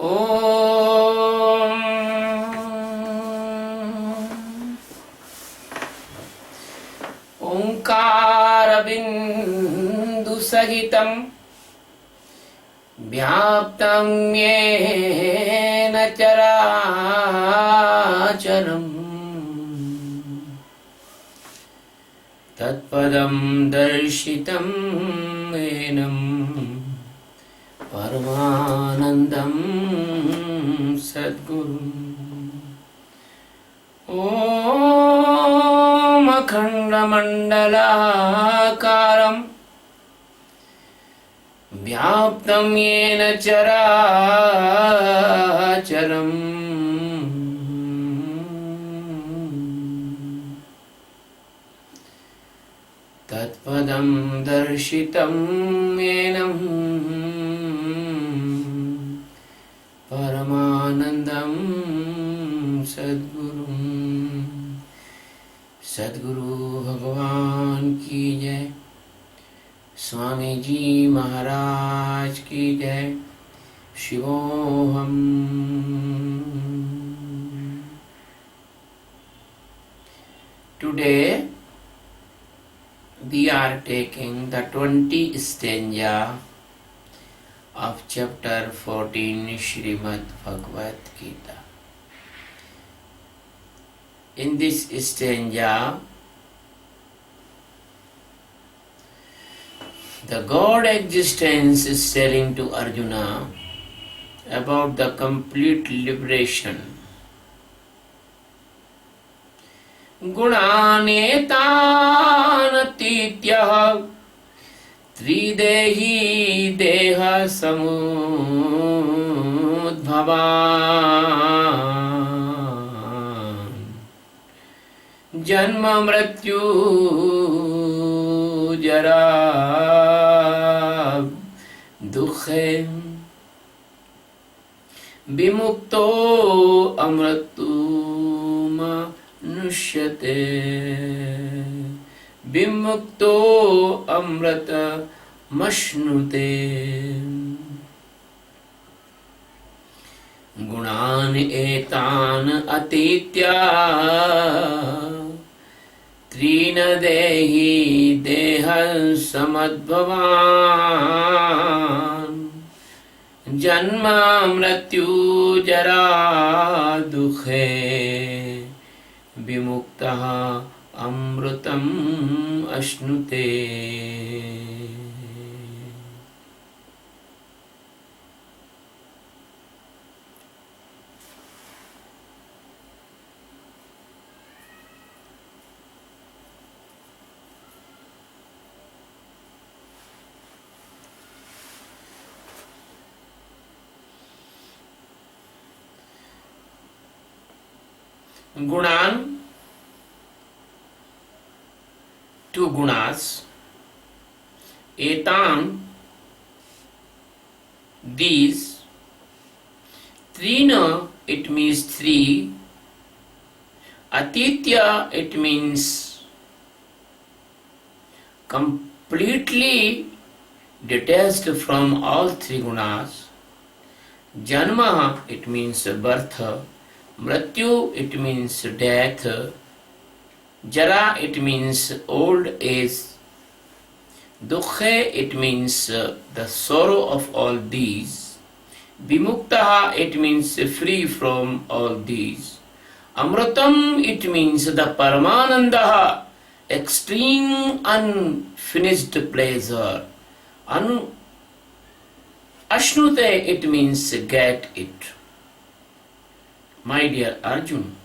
Om Omkara Bindu Sahitam Vyaptam Yena Characharam Tatpadam Darshitam Enam Paramanandam Sadguru Om Akhanda Mandalakaram Vyaptam Yena Characharam Tatpadam Darshitam Enam Paramanandam Sadguru Sadguru Bhagwan ki jai Swami Ji Maharaj ki jai Shivoham Today we are taking the 20th stanza of chapter 14 Srimad Bhagavad Gita. In this stanza, the God existence is telling to Arjuna about the complete liberation. Gunanetanatityah Tridehi Deha Samudbhavan Janma Mrityu Jara Dukhe Vimukto Amratuma Nushyate Vimukto Amrata Mashnute Gunan etan atitya Trina dehi deha samadbhavan Janma mrityu jara dukhe Vimuktaha amrutam ashnute. Gunan, two gunas, etam, these, trina, it means three, atitya, it means completely detached from all three gunas, janma, it means birth, mrityu, it means death, jara, it means old age, dukhe, it means the sorrow of all these, vimuktaha, it means free from all these, amrutam, it means the paramanandaha, extreme unfinished pleasure, ashnute, it means get it. My dear Arjun,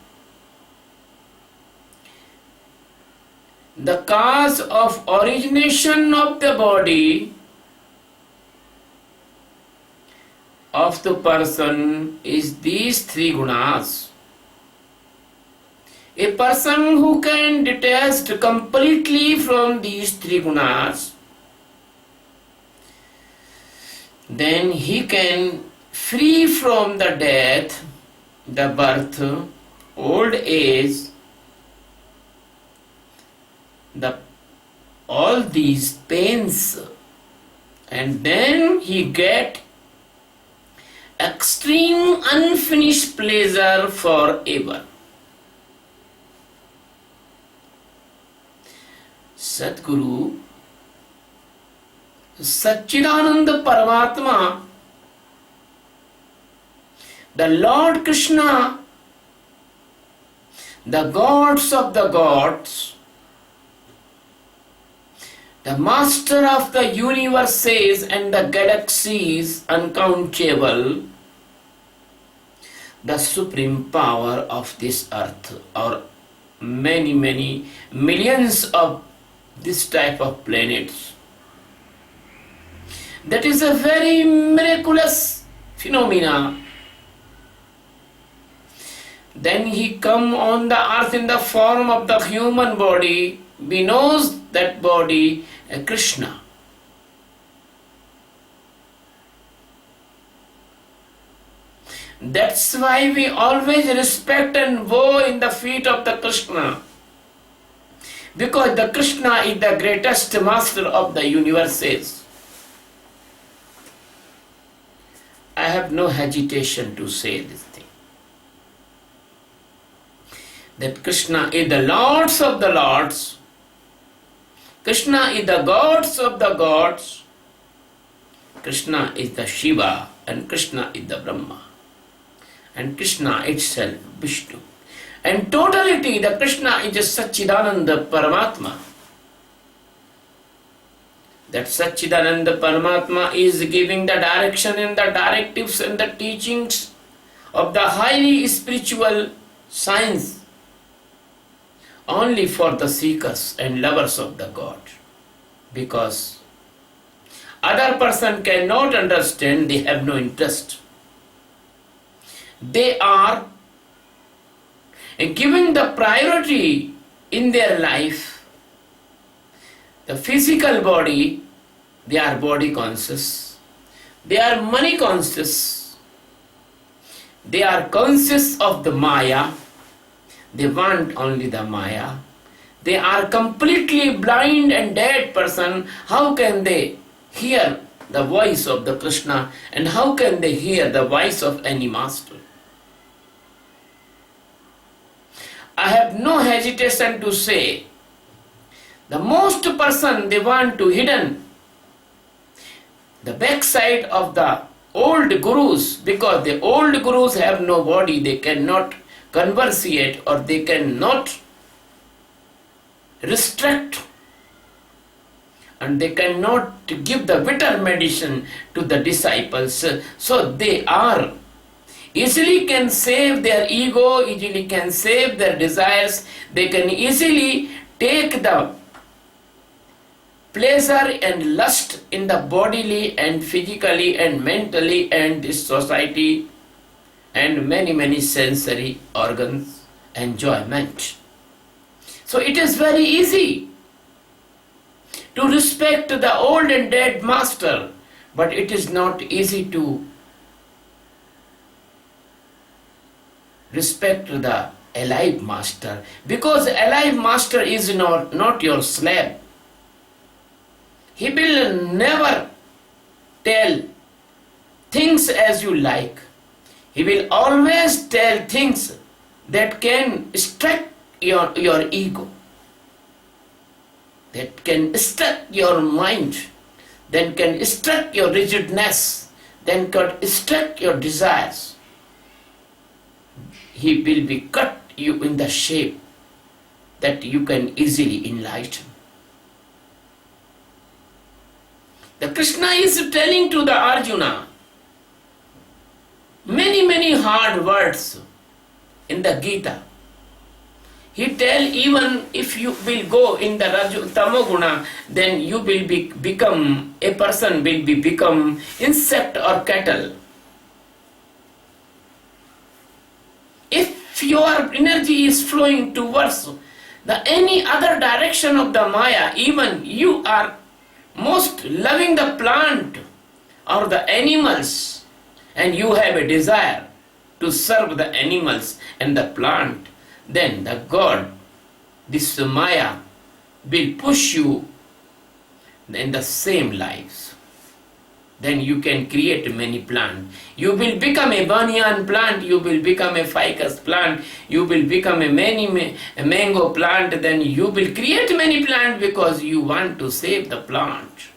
the cause of origination of the body of the person is these three gunas. A person who can detach completely from these three gunas, then he can free from the death, the birth, old age, all these pains, and then he get extreme unfinished pleasure forever. Sadguru, Satchidananda Paramatma, the Lord Krishna, the gods of the gods, the master of the universes and the galaxies uncountable, the supreme power of this earth, or many, many millions of this type of planets. That is a very miraculous phenomena. Then he come on the earth in the form of the human body. We knows that body Krishna. That's why we always respect and bow in the feet of the Krishna. Because the Krishna is the greatest master of the universes. I have no hesitation to say this thing. That Krishna is the lords of the lords. Krishna is the gods of the gods. Krishna is the Shiva and Krishna is the Brahma. And Krishna itself, Vishnu. And totality, the Krishna is just Satchidananda Paramatma. That Satchidananda Paramatma is giving the direction and the directives and the teachings of the highly spiritual science only for the seekers and lovers of the God. Because other person cannot understand, they have no interest. They are giving the priority in their life. The physical body, they are body conscious. They are money conscious. They are conscious of the Maya. They want only the Maya. They are completely blind and dead person. How can they hear the voice of the Krishna, and how can they hear the voice of any master? I have no hesitation to say, the most person they want to hidden the backside of the old gurus, because the old gurus have no body, they cannot conversate or they cannot restrict and they cannot give the bitter medicine to the disciples. So they are easily can save their ego, easily can save their desires, they can easily take the pleasure and lust in the bodily and physically and mentally and this society and many, many sensory organs enjoyment. So it is very easy to respect the old and dead master, but it is not easy to respect the alive master, because alive master is not your slave. He will never tell things as you like. He will always tell things that can strike your ego, that can strike your mind, that can strike your rigidness, then can strike your desires. He will be cut you in the shape that you can easily enlighten. The Krishna is telling to the Arjuna many, many hard words in the Geeta. He tell, even if you will go in the Tamoguna, then you will become, a person will become insect or cattle. If your energy is flowing towards any other direction of the Maya, even you are most loving the plant or the animals, and you have a desire to serve the animals and the plant, then the God, this Maya, will push you in the same lives. then you can create many plants. You will become a banyan plant, you will become a ficus plant, you will become a mango plant, then you will create many plants because you want to save the plant.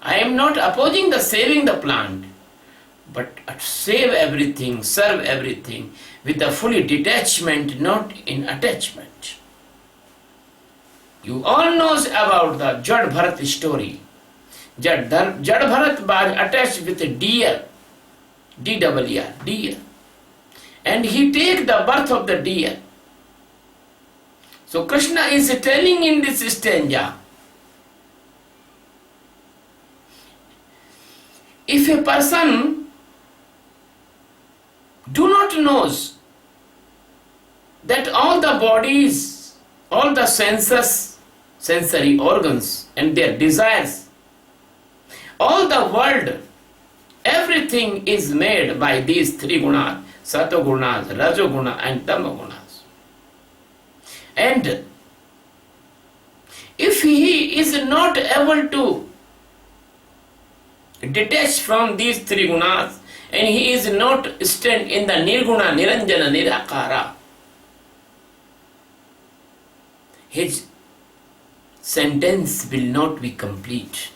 I am not opposing the saving the plant, but save everything, serve everything with a fully detachment, not in attachment. You all knows about the Jad Bharat story. Jad Bharat was attached with a deer, D-double-E-R, deer. And he take the birth of the deer. So Krishna is telling in this stanza, if a person do not knows that all the bodies, all the senses, sensory organs and their desires, all the world, everything is made by these three gunas, satogunas, rajoguna and tamagunas. And if he is not able to detach from these three gunas, and he is not stand in the nirguna, niranjana, nirakara, his sentence will not be complete.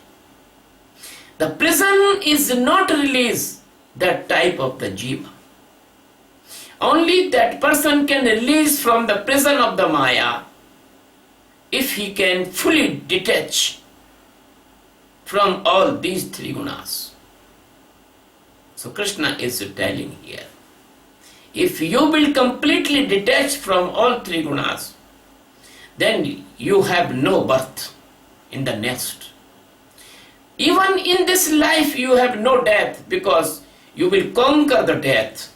The prison is not release that type of the jiva. Only that person can release from the prison of the Maya if he can fully detach from all these three gunas. So Krishna is telling here, if you will completely detach from all three gunas, then you have no birth in the next. Even in this life you have no death, because you will conquer the death.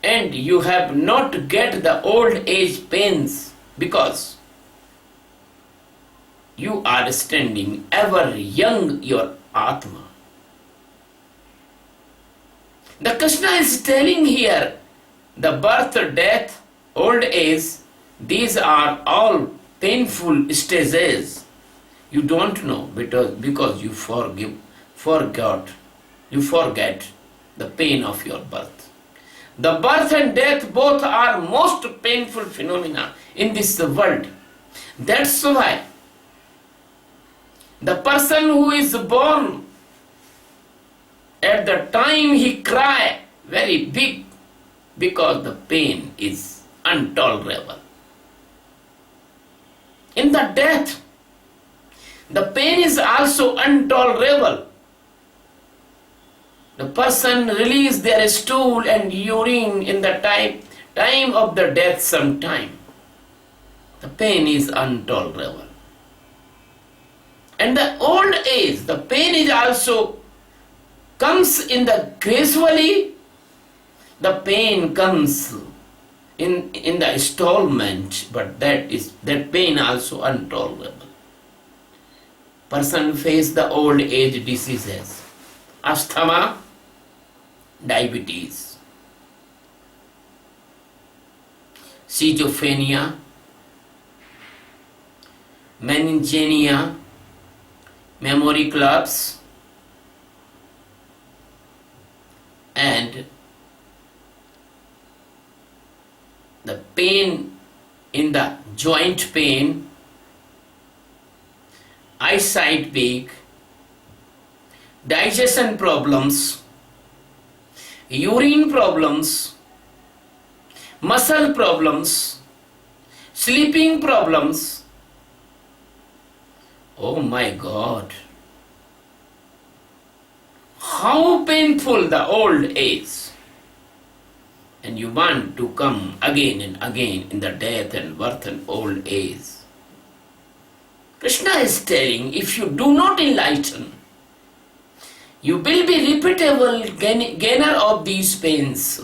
And you have not get the old age pains, because you are standing ever young, your Atma. The Krishna is telling here, the birth, death, old age, these are all painful stages. You don't know because you forget the pain of your birth. The birth and death both are most painful phenomena in this world. That's why the person who is born, at the time he cry very big, because the pain is intolerable. In the death, the pain is also intolerable. The person release their stool and urine in the time of the death sometime. The pain is intolerable. And the old age, the pain is also comes in the gradually, the pain comes in the installment, but that pain also intolerable. Person face the old age diseases, asthma, diabetes, schizophrenia, meningitis, memory collapse, and the pain in the joint pain, eyesight weak, digestion problems, urine problems, muscle problems, sleeping problems. Oh my God! How painful the old age. And you want to come again and again in the death and birth and old age. Krishna is telling, if you do not enlighten, you will be repeatable gainer of these pains.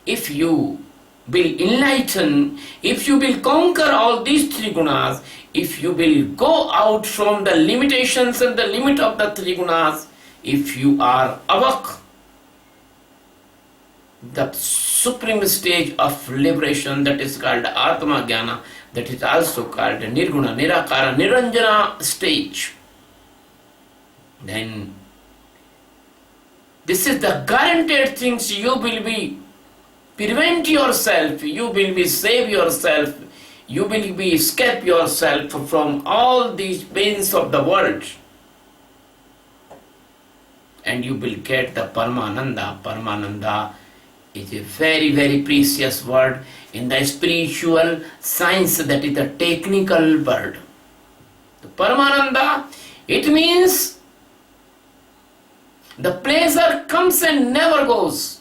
If you will enlighten, if you will conquer all these three gunas, if you will go out from the limitations and the limit of the three gunas, if you are awake, the supreme stage of liberation, that is called Atma Jnana, that is also called Nirguna, Nirakara, Niranjana stage. Then this is the guaranteed things. You will be prevent yourself, you will be save yourself, you will be escape yourself from all these pains of the world, and you will get the Paramananda. Paramananda is a very, very precious word in the spiritual science, that is the technical word. The Paramananda, it means the pleasure comes and never goes.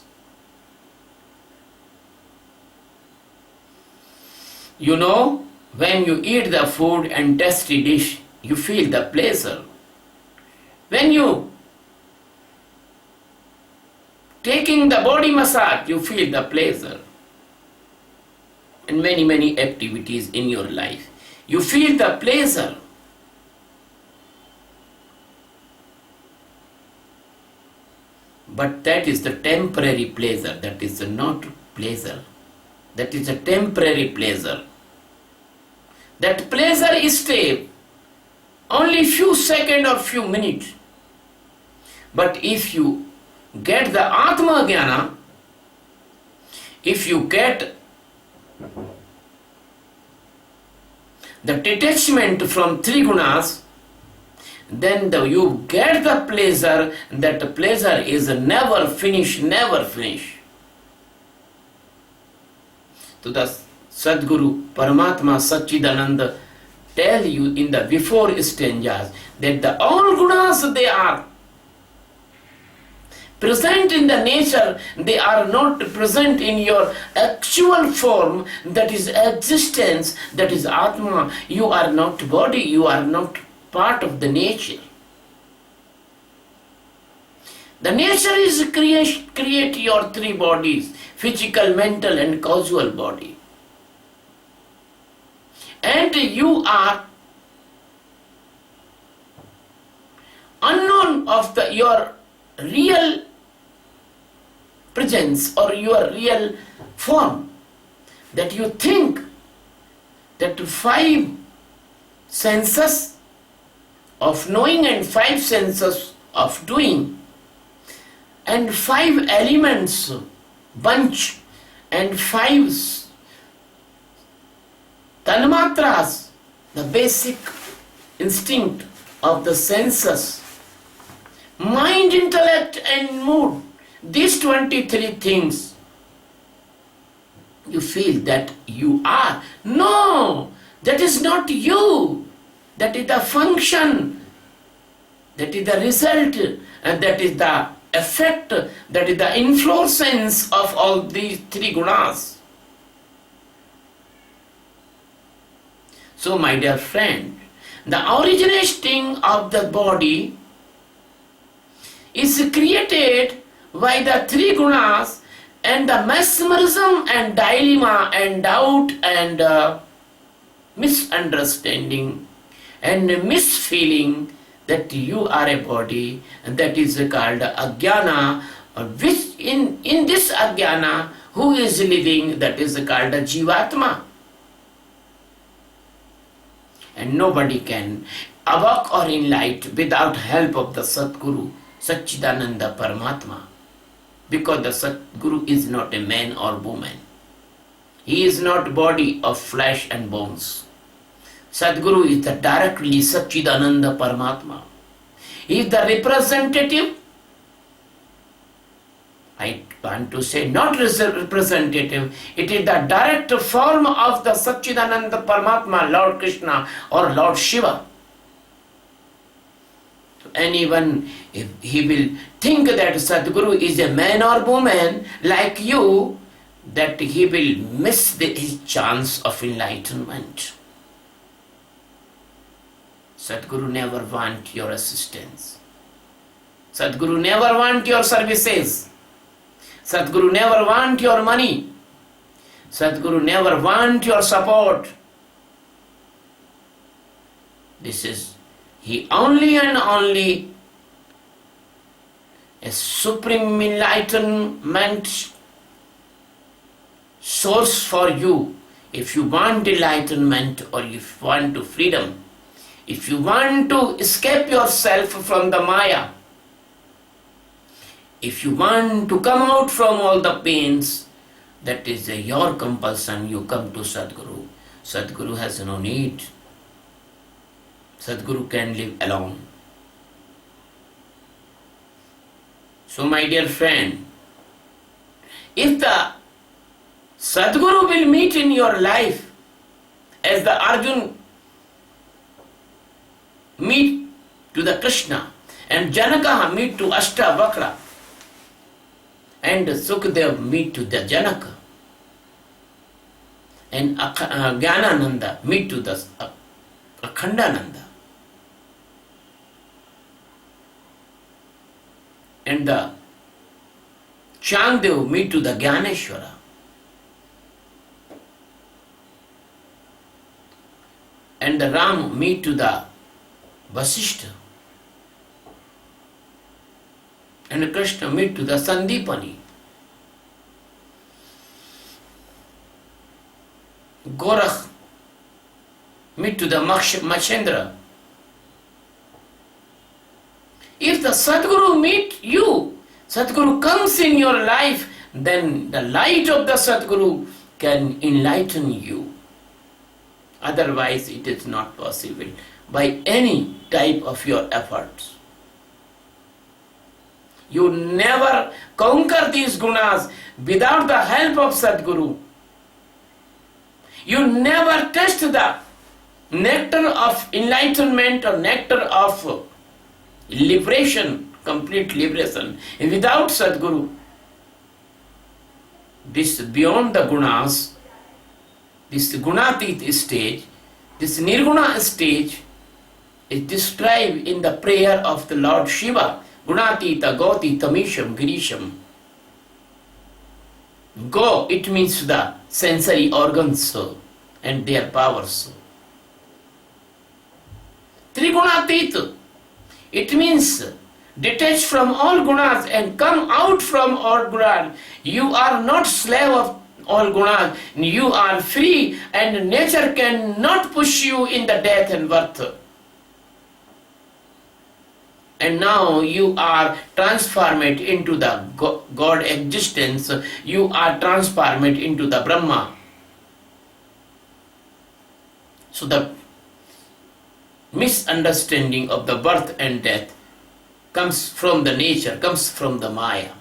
You know, when you eat the food and tasty dish, you feel the pleasure. When you taking the body massage, you feel the pleasure. And many activities in your life, you feel the pleasure. But that is the temporary pleasure, that is not pleasure. That is a temporary pleasure. That pleasure is stay only few seconds or few minutes. But if you get the Atma Jnana, if you get the detachment from three gunas, then you get the pleasure. That pleasure is never finish, never finish. So the Sadguru Paramatma Satchidananda tell you in the before stanzas that the all gunas, they are present in the nature, they are not present in your actual form, that is existence, that is Atma. You are not body, you are not part of the nature. The nature is create your three bodies, physical, mental and causal body. And you are unknown of your real presence or your real form, that you think that five senses of knowing and five senses of doing and five elements bunch and five tanmatras, the basic instinct of the senses, mind, intellect and mood, these 23 things, you feel that you are. No, that is not you. That is the function, that is the result, and that is the effect, that is the influence of all these three gunas. So my dear friend, the originating of the body is created by the three gunas, and the mesmerism and dilemma and doubt and misunderstanding and misfeeling that you are a body, and that is called ajnana, which in this ajnana, who is living, that is called jivatma. And nobody can awake or enlighten without help of the Satguru, Satchidananda Paramatma. Because the Satguru is not a man or woman. He is not body of flesh and bones. Sadguru is the directly Satchidananda Paramatma. He is the representative. I want to say not representative. It is the direct form of the Satchidananda Paramatma, Lord Krishna or Lord Shiva. So anyone, if he will think that Sadguru is a man or woman like you, that he will miss his chance of enlightenment. Sadguru never want your assistance. Sadguru never want your services. Sadguru never want your money. Sadguru never want your support. This is, he only and only a supreme enlightenment source for you. If you want enlightenment, or if you want to freedom, if you want to escape yourself from the Maya, if you want to come out from all the pains, that is your compulsion, you come to Sadguru. Sadguru has no need. Sadguru can live alone. So my dear friend, if the Sadguru will meet in your life as the Arjun meet to the Krishna, and Janaka meet to Ashtavakra, and Sukadev meet to the Janaka, and Jnanananda meet to the Akhandananda, and the Chanddev meet to the Jnaneshwara, and the Ram meet to the Vasishta, and Krishna meet to the Sandipani. Gorakh meet to the Machendra. If the Sadguru meet you, Sadguru comes in your life, then the light of the Sadguru can enlighten you. Otherwise, it is not possible by any type of your efforts. You never conquer these gunas without the help of Sadguru. You never taste the nectar of enlightenment or nectar of liberation, complete liberation, without Sadguru. This beyond the gunas, this gunatit stage, this nirguna stage is described in the prayer of the Lord Shiva. Gunatita Goti Tamisham Girisham. Go, it means the sensory organs and their powers. Trigunatit, it means detached from all gunas and come out from all gunas. You are not slave of all gunas. You are free, and nature cannot push you in the death and birth. And now you are transformed into the God existence. You are transformed into the Brahma. So the misunderstanding of the birth and death comes from the nature, comes from the Maya.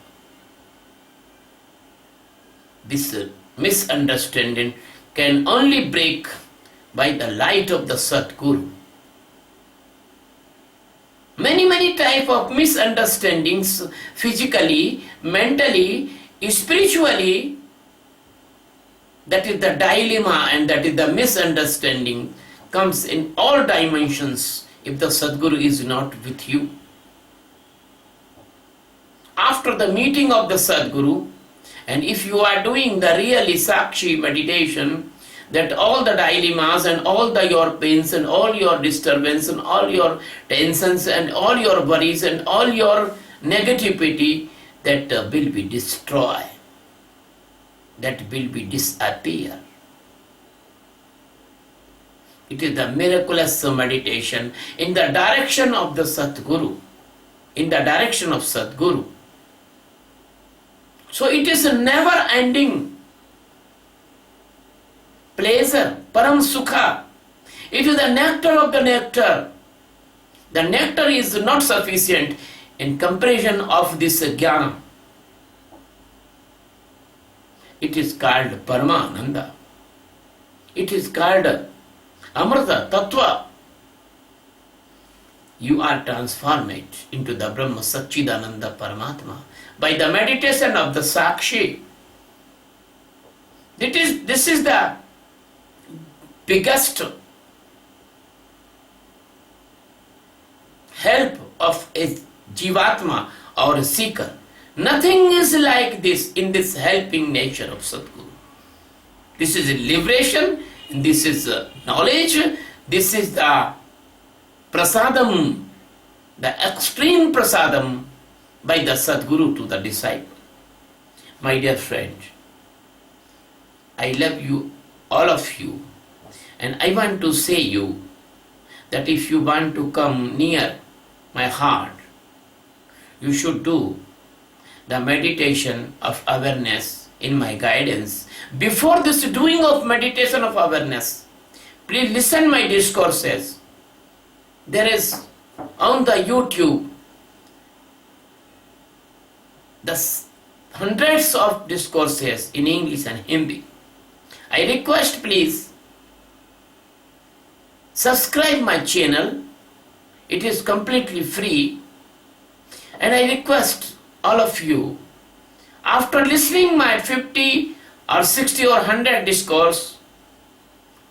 This misunderstanding can only break by the light of the Sadguru. Many type of misunderstandings, physically, mentally, spiritually, that is the dilemma and that is the misunderstanding, comes in all dimensions if the Sadguru is not with you. After the meeting of the Sadguru, and if you are doing the really Sakshi meditation, that all the dilemmas and all your pains and all your disturbance and all your tensions and all your worries and all your negativity, that will be destroyed, that will be disappear. It is the miraculous meditation in the direction of the Sadguru, in the direction of Sadguru. So it is a never ending pleasure, param sukha. It is the nectar of the nectar. The nectar is not sufficient in comparison of this jnana. It is called Paramananda. It is called Amrita, Tattva. You are transformed into the Brahma Satchidananda Paramatma by the meditation of the Sakshi. This is the biggest help of a Jivatma or a seeker. Nothing is like this in this helping nature of Sadguru. This is liberation, this is knowledge, this is the prasadam, the extreme prasadam by the Sadguru to the disciple. My dear friend, I love you, all of you. And I want to say you that if you want to come near my heart, you should do the meditation of awareness in my guidance. Before this doing of meditation of awareness, please listen my discourses. There is on the YouTube the hundreds of discourses in English and Hindi. I request please subscribe my channel. It is completely free. And I request all of you, after listening my 50 or 60 or 100 discourse,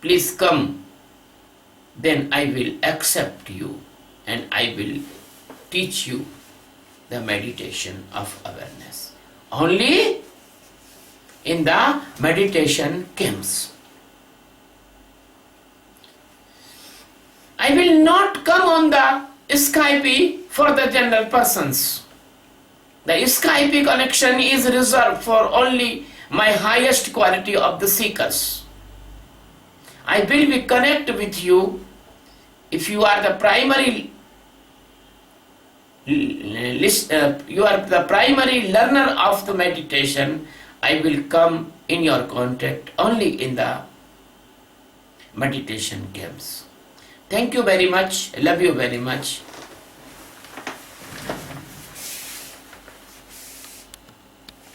please come. Then I will accept you and I will teach you the meditation of awareness. Only in the meditation camps. I will not come on the Skype for the general persons. The Skype connection is reserved for only my highest quality of the seekers. I will be connect with you if you are the primary you are the primary learner of the meditation. I will come in your contact only in the meditation camps. Thank you very much. I love you very much.